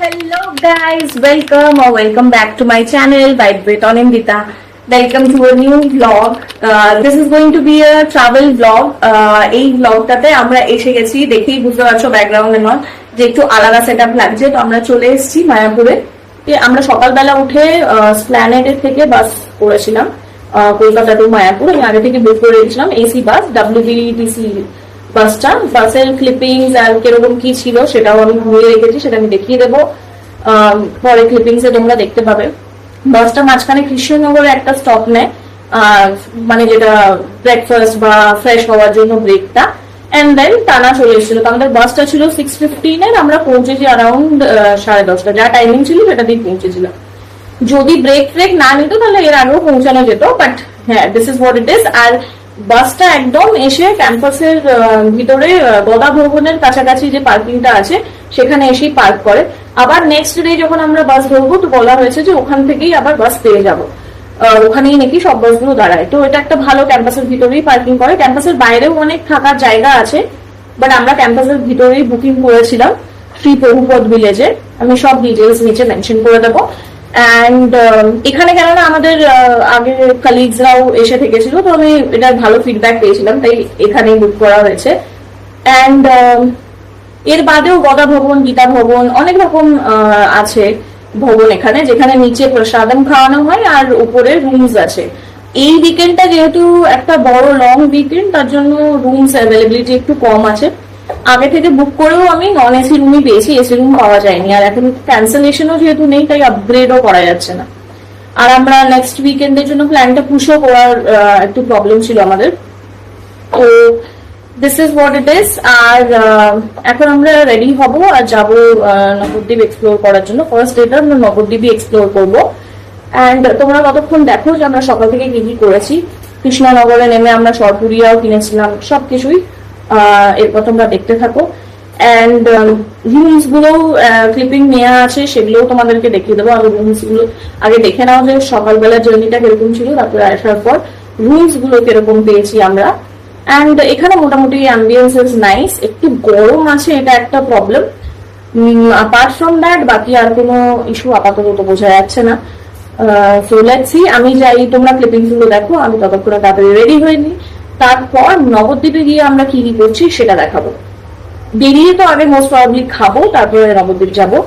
Hello guys, welcome back to my channel Vibe with Anindita. Welcome to a new vlog. This is going to be a travel vlog. এই vlogটাতে আমরা এসে গেছি, দেখেই বুঝতে পারছো ব্যাকগ্রাউন্ডে নয় যে একটু আলাদা সেটআপ লাগছে। তো আমরা চলে এসেছি মায়াপুরে। আমরা সকালবেলা উঠে স্প্ল্যানেডের থেকে বাস করেছিলাম কলকাতা টু মায়াপুর। আমি আগে থেকে বুক করে রেখেছিলাম এসি বাস, WBTC বাসটা। বাসের ক্লিপিংস আর কিরকম কি ছিল সেটাও আমি ঘুরিয়ে রেখেছি, সেটা আমি দেখিয়ে দেবো পরে ক্লিপিংসে তোমরা দেখতে পাবে। বাসটা মাঝখানে কৃষ্ণনগরে একটা স্টপ নেয়, মানে যেটা ব্রেকফাস্ট বা ফ্রেশ হওয়ার জন্য ব্রেকটা, এন্ড দেন টানা চলে এসেছিল। তো আমাদের বাসটা ছিল 6:15 আমরা পৌঁছেছি অ্যারাউন্ড 10:30, যা টাইমিং ছিল সেটা দিয়ে পৌঁছেছিলাম। যদি ব্রেক না নিত তাহলে এর আগেও পৌঁছানো যেত, বাট হ্যাঁ, this is what it is. আর বাসটা একদম এসে ক্যাম্পাসের ভিতরে গদা ভবনের কাছাকাছি যে পার্কিংটা আছে সেখানে এসেই পার্ক করে। আবার নেক্সট ডে যখন আমরা বাস ধরবো তো বলা হয়েছে যে ওখান থেকেই আবার বাস পেয়ে যাবো, ওখানেই নাকি সব বাসগুলো দাঁড়ায়। তো এটা একটা ভালো, ক্যাম্পাসের ভিতরেই পার্কিং করে। ক্যাম্পাসের বাইরেও অনেক থাকার জায়গা আছে, বাট আমরা ক্যাম্পাসের ভিতরেই বুকিং করেছিলাম শ্রী প্রভুপদ ভিলেজে। আমি সব ডিটেলস নিচে মেনশন করে দেবো। অ্যান্ড এখানে কেননা আমাদের আগের কালিগসরাও এসে থেকেছিল, তো আমি এটার ভালো ফিডব্যাক পেয়েছিলাম, তাই এখানেই বুক করা হয়েছে। অ্যান্ড এর বাদেও গদা ভবন, গীতা ভবন, অনেক রকম আছে ভবন এখানে, যেখানে নিচে প্রসাদম খাওয়ানো হয় আর উপরে রুমস আছে। এই উইকেন্ডটা যেহেতু একটা বড় লং উইকেন্ড, তার জন্য রুমস অ্যাভেলেবিলিটি একটু কম আছে। আগে থেকে বুক করেও আমি নন এসি রুমই পেয়েছি, এসি রুম পাওয়া যায়নি। আর এখন ক্যান্সেলেশনও যেহেতু নেই, তাই আপগ্রেডও করা যাচ্ছে না। আর আমরা নেক্সট উইকেন্ডের জন্য প্ল্যানটা পুশও করার একটু প্রবলেম ছিল আমাদের। তো this is what it is. আর এখন আমরা রেডি হব আর যাবো নবদ্বীপ এক্সপ্লোর করার জন্য। ফার্স্ট ডেটা আমরা নবদ্বীপই এক্সপ্লোর করবো। অ্যান্ড তোমরা কতক্ষণ দেখো যে আমরা সকাল থেকে কি কি করেছি। কৃষ্ণনগরে নেমে আমরা সরপুরিয়াও কিনেছিলাম, সবকিছুই এরপর তোমরা দেখতে থাকো। অ্যান্ড রুমস গুলো ক্লিপিং নেওয়া আছে, সেগুলোও তোমাদেরকে দেখিয়ে দেবো। আমি রুমস গুলো আগে দেখে নাও যে সকালবেলা জার্নিটা কিরকম ছিল, তারপরে আসার পর রুমস গুলো কিরকম পেয়েছি আমরা। অ্যান্ড এখানে মোটামুটি অ্যাম্বিয়েন্স ইজ নাইস, একটু গরম আছে, এটা একটা প্রবলেম। অ্যাপার্ট ফ্রম দ্যাট বাকি আর কোনো ইস্যু আপাতত তো বোঝা যাচ্ছে না। সো লেটস সি, আমি যাই, তোমরা ক্লিপিংস গুলো দেখো, আমি ততক্ষণে তাড়াতাড়ি রেডি হয়ে নিই। তারপর নবদ্বীপে গিয়ে আমরা কি কি করছি সেটা দেখাবো। বেরিয়ে তো আগে মোস্ট প্রবাবলি খাবো, তারপরে নবদ্বীপ যাবো।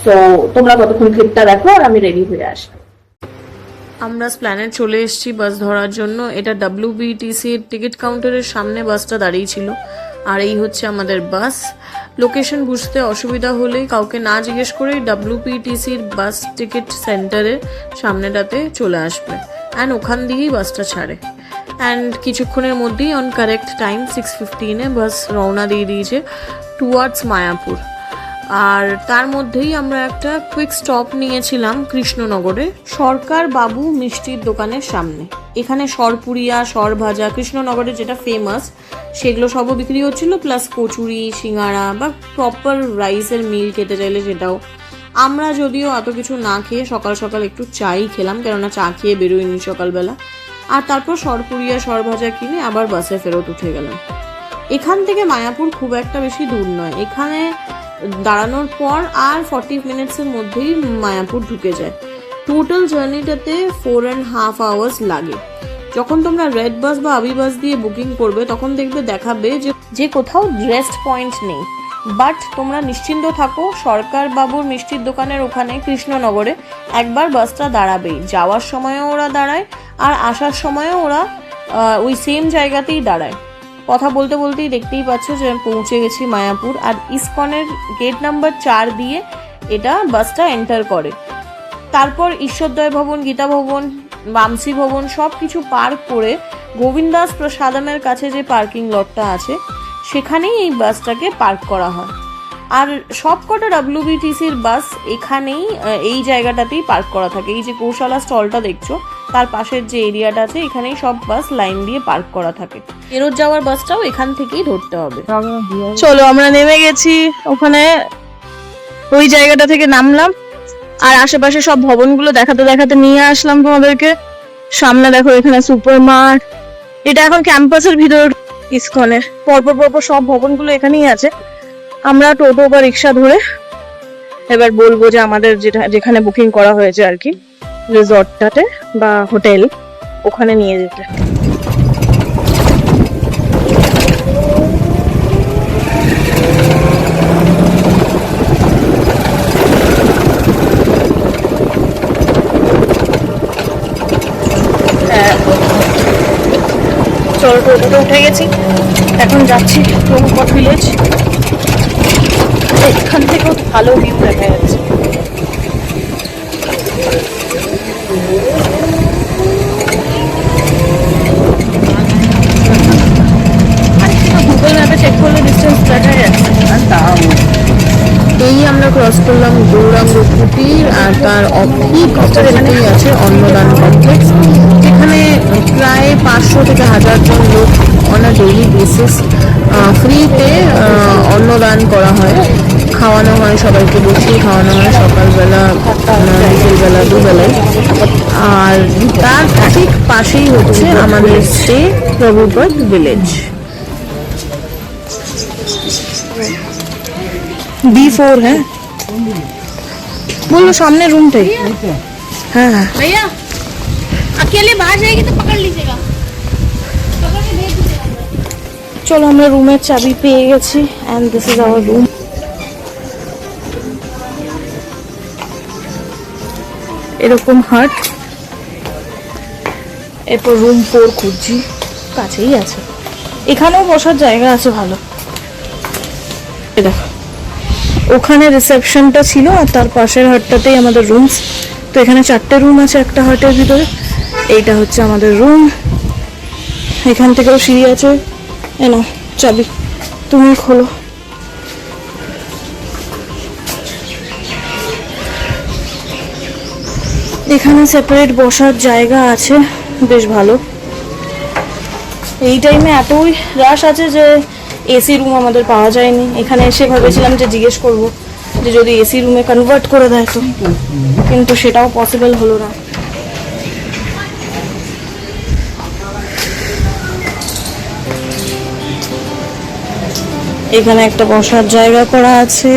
তো তোমরা কতক্ষণ ক্লিপটা দেখো আর আমি রেডি হয়ে আসি। আমরা স্প্ল্যানেড চলে এসেছি বাস ধরার জন্য। এটা WBTCর টিকিট কাউন্টারের সামনে বাসটা দাঁড়িয়ে ছিল। আর এই হচ্ছে আমাদের বাস। লোকেশন বুঝতে অসুবিধা হলে কাউকে না জিজ্ঞেস করেই WBTCর বাস টিকিট সেন্টারের সামনেটাতে চলে আসবে, অ্যান্ড ওখান দিয়েই বাসটা ছাড়ে। অ্যান্ড কিছুক্ষণের মধ্যেই অন কারেক্ট টাইম 6:15 বাস রওনা দিয়ে দিয়েছে টুয়ার্ডস মায়াপুর। আর তার মধ্যেই আমরা একটা কুইক স্টপ নিয়েছিলাম কৃষ্ণনগরে সরকার বাবু মিষ্টির দোকানের সামনে। এখানে সরপুরিয়া, সর ভাজা, কৃষ্ণনগরে যেটা ফেমাস সেগুলো সবও বিক্রি হচ্ছিল, প্লাস কচুরি, সিঙ্গাড়া বা প্রপার রাইসের মিল খেতে চাইলে সেটাও। আমরা যদিও এত কিছু না খেয়ে সকাল সকাল একটু চাই খেলাম, কেননা চা খেয়ে বেরোয়নি সকালবেলা। আর তারপর সরপুরিয়া, সর ভাজা কিনে আবার বাসে ফেরত উঠে গেলাম। এখান থেকে মায়াপুর খুব একটা বেশি দূর নয়, এখানে দাঁড়ানোর পর আর 40 মিনিটসের মধ্যেই মায়াপুর ঢুকে যায়। টোটাল জার্নিটাতে 4.5 আওয়ার্স লাগে। যখন তোমরা রেড বাস বা আবি বাস দিয়ে বুকিং করবে তখন দেখবে দেখাবে যে কোথাও রেস্ট পয়েন্ট নেই। বাট তোমরা নিশ্চিন্ত থাকো, সরকার বাবুর মিষ্টির দোকানের ওখানে কৃষ্ণনগরে একবার বাসটা দাঁড়াবেই। যাওয়ার সময়ও ওরা দাঁড়ায় আর আসার সময়ও ওরা ওই সেম জায়গাতেই দাঁড়ায়। কথা বলতে বলতেই দেখতেই পাচ্ছ যে পৌঁছে গেছি মায়াপুর। আর ইসকনের গেট নাম্বার 4 দিয়ে এটা বাসটা এন্টার করে। তারপর ঈশ্বরদয় ভবন, গীতা ভবন, বামসি ভবন সব কিছু পার্ক করে গোবিন্দাস প্রসাদমের কাছে যে পার্কিং লটটা আছে সেখানেই এই বাসটাকে পার্ক করা হয়। আর সব কটা WBTCর বাস এখানেই এই জায়গাটাতেই পার্ক করা থাকে। এই যে কৌশলা স্টলটা দেখছো তার পাশের যে এরিয়াটা আছে এখানেই সব বাস লাইন দিয়ে পার্ক করা থাকে। ফেরত যাওয়ার বাসটাও এখান থেকেই ধরতে হবে। চলো আমরা নেমে গেছি ওখানে, ওই জায়গাটা থেকে নামলাম আর আশেপাশে সব ভবনগুলো দেখাতে দেখাতে নিয়ে আসলাম তোমাদেরকে। সামনে দেখো এখানে সুপার মার্ট, এটা এখন ক্যাম্পাসের ভিতর ইসকনের। পরপর সব ভবনগুলো এখানেই আছে। আমরা টোটো বা রিক্সা ধরে এবার বলবো যে আমাদের যেখানে বুকিং করা হয়েছে আর কি রিসর্টটাতে বা হোটেল, ওখানে নিয়ে যেতে। চলো, টোটোতে উঠে গেছি, এখন যাচ্ছি প্রভুপদ ভিলেজ। এখান থেকেও ভালো ভিউ দেখা যাচ্ছে। গুগল ম্যাপে চেক করলে ডিস্টেন্স দেখা যাচ্ছে। এই আমরা ক্রস করলাম গৌরাঙ্গ কুটির, আর তার ঠিক অপোজিটেই আছে অন্নদান কমপ্লেক্স, যেখানে প্রায় 500 থেকে 1000 জন লোক অন আ ডেইলি বেসিস ফ্রিতে অন্নদান করা হয়, খাওয়ানো হয়, সবাইকে বসিয়ে খাওয়ানো হয় সকালবেলা, বিকেলবেলা, দুবেলায়। আর তার ঠিক পাশেই হচ্ছে আমাদের স্টে প্রভুপদ ভিলেজ। B4 है, बोलो सामने रूमটাই। হ্যাঁ হ্যাঁ, भैया अकेले बाहर जाएगी तो पकड़ लीजिएगा, पकड़ के भेज दीजिएगा। চলো আমরা রুমের চাবি পেয়ে গেছি and this is our room. এরকম হাট, এরপর রুম 4 খুঁজছি, কাছেই আছে, এখানেও বসার জায়গা আছে ভালো। এই দেখো, ওখানে রিসেপশনটা ছিল আর তার পাশের হাটটাতেই আমাদের রুমস। তো এখানে 4টে রুম আছে একটা হাটের ভিতরে। এইটা হচ্ছে আমাদের রুম, এখান থেকেও সিঁড়ি আছে। এনো চাবি, তুমি খোলো। এখানে সেপারেট বসার জায়গা আছে, বেশ ভালো। এই টাইমে এতই রাশ আছে যে এসি রুম আমাদের পাওয়া যায়নি। এখানে এসে ভেবেছিলাম যে জিজ্ঞেস করব যে যদি এসি রুমে কনভার্ট করে দেয় তো, কিন্তু সেটাও পসিবল হলো না। এখানে একটা বসার জায়গা করা আছে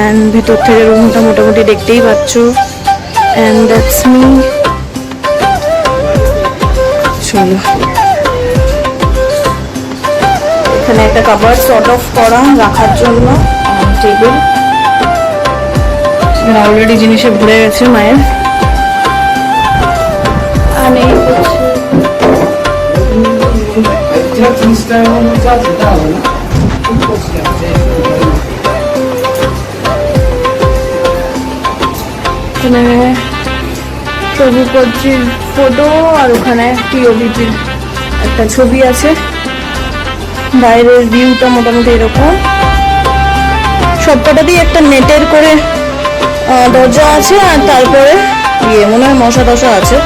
এন্ড ভিতর থেকে রুমটা মোটামুটি দেখতেই পাচ্ছ। And that's me. চলো, এখানে একটা কাভার সর্ট অফ করা রাখার জন্য টেবিল, অলরেডি জিনিসে ভরে গেছে মায়ের। আর এই প্রভুপদজির ফটো আর ওখানে টিওবিটির একটা ছবি আছে। বাইরের ভিউটা মোটামুটি এরকম, সবকটাতেই একটা নেটের করে দরজা আছে আর তারপরে মনে হয় মশা টশা আছে।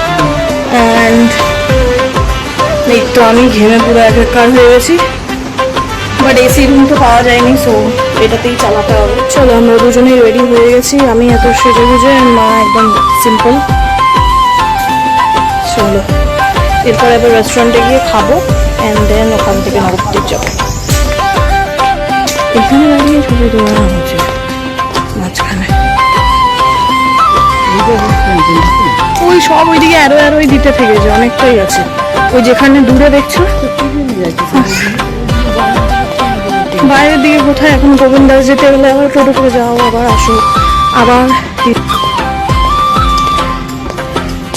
অ্যান্ড এই তো আমি ঘেমে পুরো একাকার হয়ে গেছি, বাট এসি রুম তো পাওয়া যায়নি, সো এটাতেই চালাতে হবে। চলো, আমরা দুজনেই রেডি হয়ে গেছি, আমি এত সেজে গুজে, মা একদম সিম্পল। চলো, এরপর এবার রেস্টুরেন্টে গিয়ে খাবো অ্যান্ড দেন ওখান থেকে নবদ্বীপ যাবো। এখানে দাঁড়িয়ে ছবি তোলা হচ্ছে মাঝখানে, ওই সব ওইদিকে অ্যারোই দিতে থেকেছে, অনেকটাই আছে। ওই যেখানে দূরে দেখছো বাইরের দিকে কোথায়, এখন গোবিন্দাস যেতে গেলে আবার টোটো করে যাও, আবার আসো, আবার।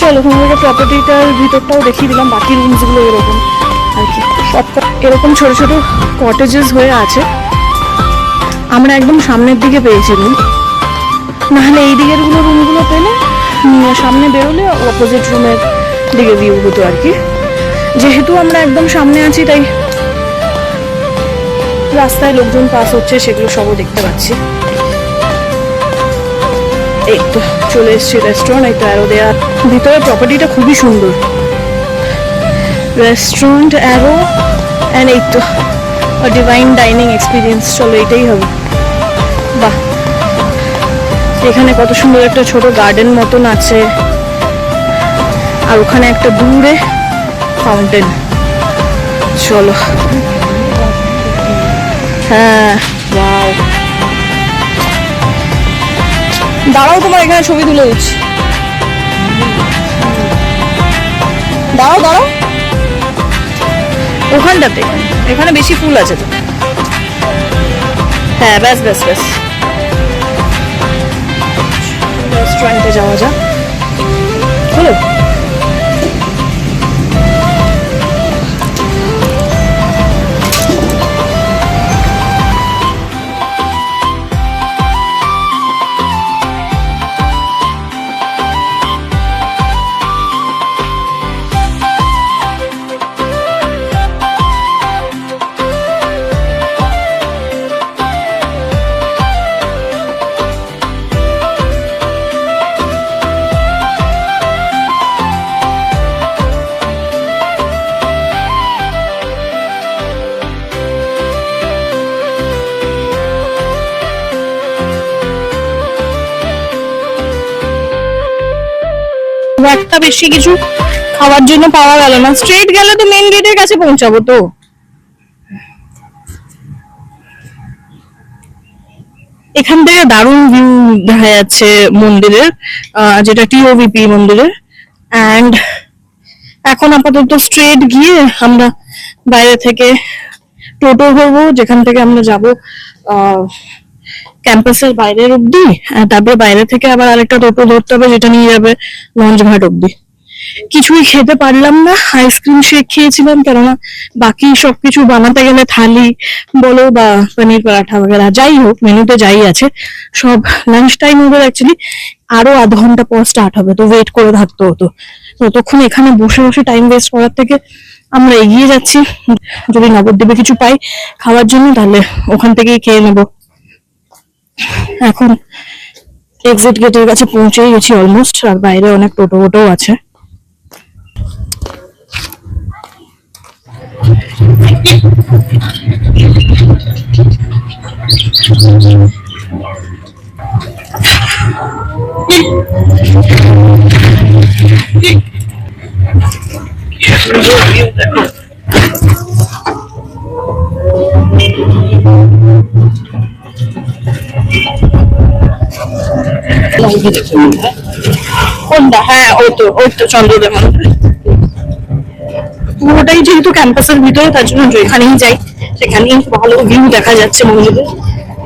চলো, তোমাদেরকে প্রপার্টিটার ভিতরটাও দেখিয়ে দিলাম, বাকি রুমসগুলো এরকম আর কি, সব এরকম ছোট ছোট কটেজেস হয়ে আছে। আমরা একদম সামনের দিকে পেয়েছিলাম, নাহলে এই দিকের রুমগুলো পেলে সামনে বেরোলে অপোজিট রুমের দিকে ভিউ হতো আর কি। যেহেতু আমরা একদম সামনে আছি তাই রাস্তায় লোকজন পাস হচ্ছে, সেগুলো সবও দেখতে পাচ্ছি। এই তো চলে এসছি রেস্টুরেন্ট, এই তো অ্যারো দেয়া। ভিতরে প্রপার্টিটা খুবই সুন্দর, রেস্টুরেন্ট, অ্যারো অ্যান্ড এই তো ডিভাইন ডাইনিং এক্সপিরিয়েন্স। চলো, এটাই হবে। বাহ, এখানে কত সুন্দর একটা ছোট গার্ডেন মতন আছে, আর ওখানে একটা দূরে ফাউন্টেন। চলো, হ্যাঁ, ওয়াও, দাঁড়াও, তোমার এখানে ছবি তুলে দিচ্ছি। দাঁড়াও দাঁড়াও, ওখানটাতে, এখানে বেশি ফুল আছে তো। হ্যাঁ, ব্যাস ব্যাস ব্যাস, রেস্টুরেন্টে যাওয়া যাক। হলো, একটা বেশি কিছু খাওয়ার জন্য পাওয়া গেল না। স্ট্রেট গেলে তো মেন গেটের কাছে পৌঁছাবো। তো এখান থেকে দারুণ ভিউ দেখা যাচ্ছে মন্দিরের, যেটা টিওভিপি মন্দিরের। অ্যান্ড এখন আপাতত স্ট্রেট গিয়ে আমরা বাইরে থেকে টোটো ধরবো, যেখান থেকে আমরা যাব ক্যাম্পাসের বাইরের অব্দি। তারপরে বাইরে থেকে আবার আরেকটা টোটো ধরতে হবে, যেটা নিয়ে যাবে লঞ্চঘাট অব্দি। কিছুই খেতে পারলাম না, আইসক্রিম শেক খেয়েছিলাম, কেননা বাকি সবকিছু বানাতে গেলে থালি বলো বা পনির পরাঠা বগেরা যাই হোক, মেনুতে যাই আছে সব লাঞ্চ টাইম ওদের অ্যাকচুয়ালি আরো আধ ঘন্টা পর স্টার্ট হবে, তো ওয়েট করে থাকতে হতো। ততক্ষণ এখানে বসে বসে টাইম ওয়েস্ট করার থেকে আমরা এগিয়ে যাচ্ছি। যদি নবদ্বীপে কিছু পাই খাওয়ার জন্য, তাহলে ওখান থেকেই খেয়ে নেবো। এখন এক্সিট গেটের কাছে পৌঁছেই গেছি অলমোস্ট, আর বাইরে অনেক টোটো ফোটোও আছে। কোনটা? হ্যাঁ, ওই তো চন্দ্রদেব মন্দির। পুরোটাই যেহেতু ক্যাম্পাসের ভিতরে, তার জন্য যেখানেই যাই সেখানেই ভালো ভিউ দেখা যাচ্ছে মন্দিরের।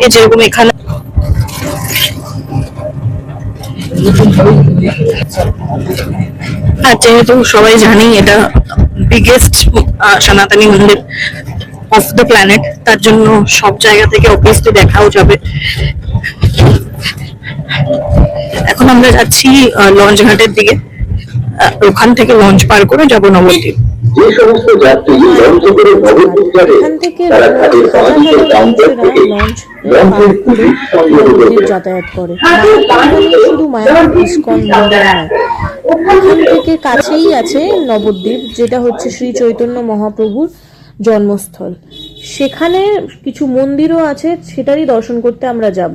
এই যেরকম এখানে আর যেহেতু সবাই জানি এটা বিগেস্ট সনাতনী মন্দির অফ দ্য প্ল্যানেট, তার জন্য সব জায়গা থেকে অবভিয়াসলি দেখাও যাবে। এখন আমরা যাচ্ছি লঞ্চ ঘাটের দিকে, ওখান থেকে লঞ্চ পার করে যাব নবদ্বীপ। যে সমস্ত যাত্রী লঞ্চে করে নবদ্বীপ যাবে তারা ঘাটের সমাবেশের কাউন্টার থেকে লঞ্চের টিকিট সংগ্রহ করবে। যাতায়াত করে শুধু মায়াপুর ইস্কন মন্দির নয়, এখান থেকে কাছেই আছে নবদ্বীপ, যেটা হচ্ছে শ্রী চৈতন্য মহাপ্রভুর জন্মস্থল। সেখানে কিছু মন্দিরও আছে, সেটারই দর্শন করতে আমরা যাব।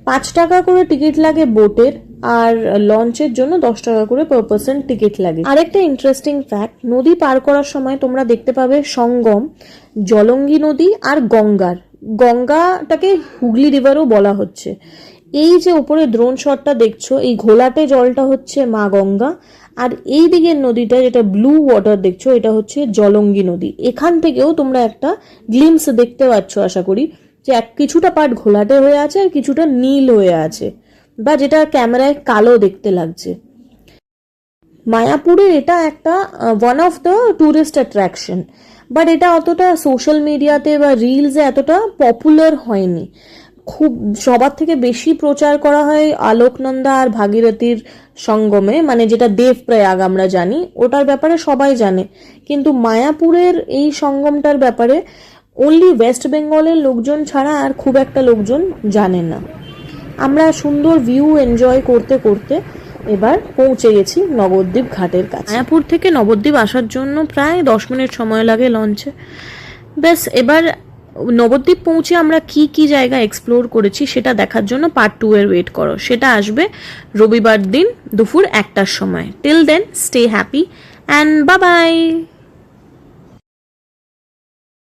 5 টাকা করে টিকিট লাগে বোটের, আর লঞ্চের জন্য 10 টাকা করে পার পার্সন টিকিট লাগে। আরেকটা ইন্টারেস্টিং ফ্যাক্ট, নদী পার করার সময় তোমরা দেখতে পাবে সঙ্গম জলঙ্গি নদী আর গঙ্গাটাকে হুগলি রিভারও বলা হচ্ছে। এই যে উপরে দ্রোণ শটটা দেখছো, এই ঘোলাটে জলটা হচ্ছে মা গঙ্গা, আর এই দিকের নদীটা যেটা ব্লু ওয়াটার দেখছো, এটা হচ্ছে জলঙ্গি নদী। এখান থেকেও তোমরা একটা গ্লিমস দেখতে পাচ্ছ আশা করি, যে কিছুটা পার্ট ঘোলাটে হয়ে আছে আর কিছুটা নীল হয়ে আছে, বা যেটা ক্যামেরায় কালো দেখতে লাগছে। মায়াপুরের এটা একটা one of the tourist attraction, but এটা অতটা সোশ্যাল মিডিয়াতে বা রিলসে এতটা পপুলার হয়নি। খুব সবার থেকে বেশি প্রচার করা হয় আলোকনন্দা আর ভাগীরথীর সঙ্গমে, মানে যেটা দেবপ্রয়াগ আমরা জানি, ওটার ব্যাপারে সবাই জানে। কিন্তু মায়াপুরের এই সঙ্গমটার ব্যাপারে অনলি ওয়েস্ট বেঙ্গলের লোকজন ছাড়া আর খুব একটা লোকজন জানে না। আমরা সুন্দর ভিউ এনজয় করতে করতে এবার পৌঁছে গেছি নবদ্বীপ ঘাটের কাছে। মায়াপুর থেকে নবদ্বীপ আসার জন্য প্রায় 10 মিনিট সময় লাগে লঞ্চে। ব্যাস, এবার নবদ্বীপ পৌঁছে আমরা কি কি জায়গা এক্সপ্লোর করেছি সেটা দেখার জন্য পার্ট 2 এর ওয়েট করো। সেটা আসবে রবিবার দিন দুপুর 1টার সময়। Till then stay happy and bye by.